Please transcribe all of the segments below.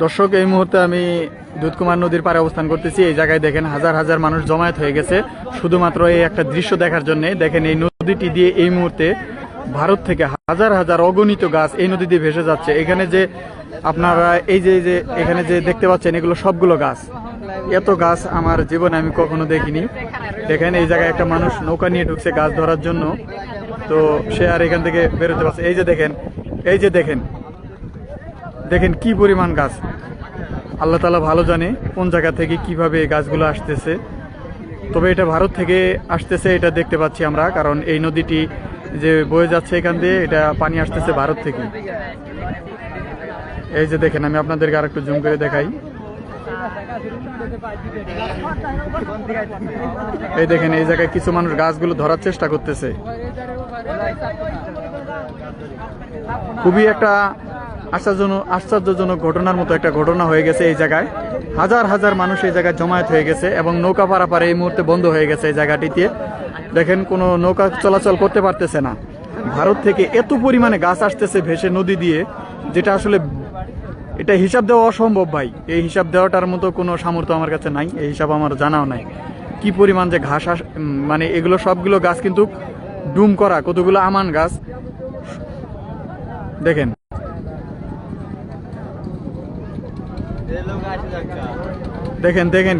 দর্শক, এই মুহূর্তে আমি দুধকুমার নদীর পাড়ে অবস্থান করতেছি। এই জায়গায় দেখেন হাজার হাজার মানুষ জমায়েত হয়ে গেছে শুধুমাত্র এই একটা দৃশ্য দেখার জন্য। দেখেন এই নদীটি দিয়ে এই মুহূর্তে ভারত থেকে হাজার হাজার অগণিত গাছ এই নদী দিয়ে ভেসে যাচ্ছে। এখানে যে আপনারা এই যে এখানে যে দেখতে পাচ্ছেন এগুলো সবগুলো গাছ। এত গাছ আমার জীবনে আমি কখনো দেখিনি। দেখেন এই জায়গায় একটা মানুষ নৌকা নিয়ে ঢুকছে গাছ ধরার জন্য, তো সে আর এখান থেকে বেরোতে পারছে। এই যে দেখেন, এই যে দেখেন, দেখেন কি পরিমাণ গাছ। আল্লাহ তাআলা ভালো জানে কোন জায়গা থেকে কিভাবে এই গাছগুলো আসতেছে। তবে এটা ভারত থেকে আসতেছে, এটা দেখতে পাচ্ছি আমরা, কারণ এই নদীটি যে বয়ে যাচ্ছে এখান দিয়ে এটা পানি আসতেছে ভারত থেকে। এই যে দেখেন, আমি আপনাদেরকে আর একটু জুম করে দেখাই। এই দেখেন এই জায়গায় কিছু মানুষ গাছগুলো ধরার চেষ্টা করতেছে। খুবই একটা আশ্চর্যজনক ঘটনার মতো একটা ঘটনা হয়ে গেছে এই জায়গায়। হাজার হাজার মানুষ এই জায়গায় জমায়েত হয়ে গেছে এবং নৌকা পারাপার এই মুহূর্তে বন্ধ হয়ে গেছে এই জায়গাটিতে। দেখেন কোনো নৌকা চলাচল করতে পারতেছে না। ভারত থেকে এত পরিমাণে গাছ আসতেছে ভেসে নদী দিয়ে, যেটা আসলে এটা হিসাব দেওয়া অসম্ভব ভাই। এই হিসাব দেওয়াটার মতো কোনো সামর্থ্য আমার কাছে নাই, এই হিসাব আমার জানাও নাই। কি পরিমাণ যে ঘাস মানে এগুলো সবগুলো গাছ কিন্তু ডুম করা, কতগুলো আমান গাছ দেখেন। দেখেন দেখেন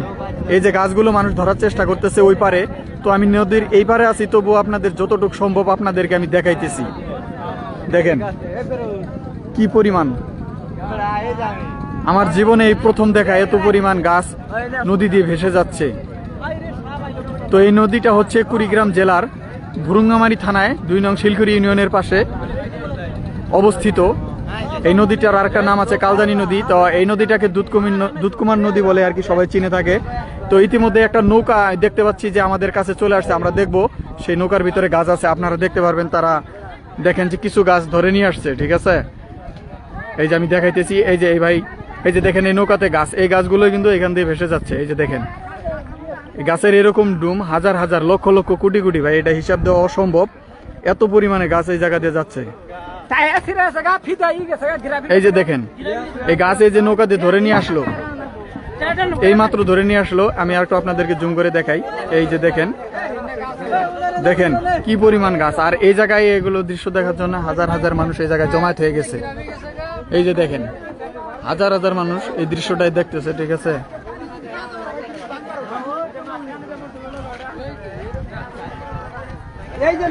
এই যে গাছগুলো মানুষ ধরার চেষ্টা করতেছে ওই পারে। তো আমি নদীর এই পারে আছি, তবুও আপনাদের যতটুকু সম্ভব আপনাদেরকে আমি দেখাইতেছি। দেখেন কি পরিমাণ, আমার জীবনে এই প্রথম দেখা এত পরিমাণ গাছ নদী দিয়ে ভেসে যাচ্ছে। তো এই নদীটা হচ্ছে কুড়িগ্রাম জেলার ভুরুঙ্গামারী থানায় ২ নং শিলখুরি ইউনিয়নের পাশে অবস্থিত। এই নদীটার আর একটা নাম আছে কালদানি নদী। তো এই নদীটাকে দুধকুমার নদী বলে আর কি সবাই চিনে থাকে। তো ইতিমধ্যে একটা নৌকা দেখতে পাচ্ছি যে আমাদের কাছে চলে আসছে। আমরা দেখব সেই নৌকার ভিতরে গাছ আছে, আপনারা দেখতে পারবেন। তারা দেখেন যে কিছু গাছ ধরে নিয়ে আসছে, ঠিক আছে। এই যে আমি দেখাইতেছি, এই যে এই ভাই, এই যে দেখেন এই নৌকাতে গাছ, এই গাছগুলো কিন্তু এখান দিয়ে ভেসে যাচ্ছে। এই যে দেখেন এই গাছের এরকম ডুম হাজার হাজার লক্ষ লক্ষ কোটি কোটি, ভাই এটা হিসাব দেওয়া অসম্ভব। এত পরিমাণে গাছ এই জায়গা দিয়ে যাচ্ছে। এই যে দেখেন এই গাছ এই যে নৌকা দিয়ে ধরে নিয়ে আসলো, এই মাত্র ধরে নিয়ে আসলো। আমি আর একটু আপনাদেরকে জুম করে দেখাই। এই যে দেখেন, দেখেন কি পরিমাণ গাছ। আর এই জায়গায় এগুলো দৃশ্য দেখার জন্য হাজার হাজার মানুষ এই জায়গায় জমায়েত হয়ে গেছে। এই যে দেখেন হাজার হাজার মানুষ এই দৃশ্যটাই দেখতেছে, ঠিক আছে। এই যে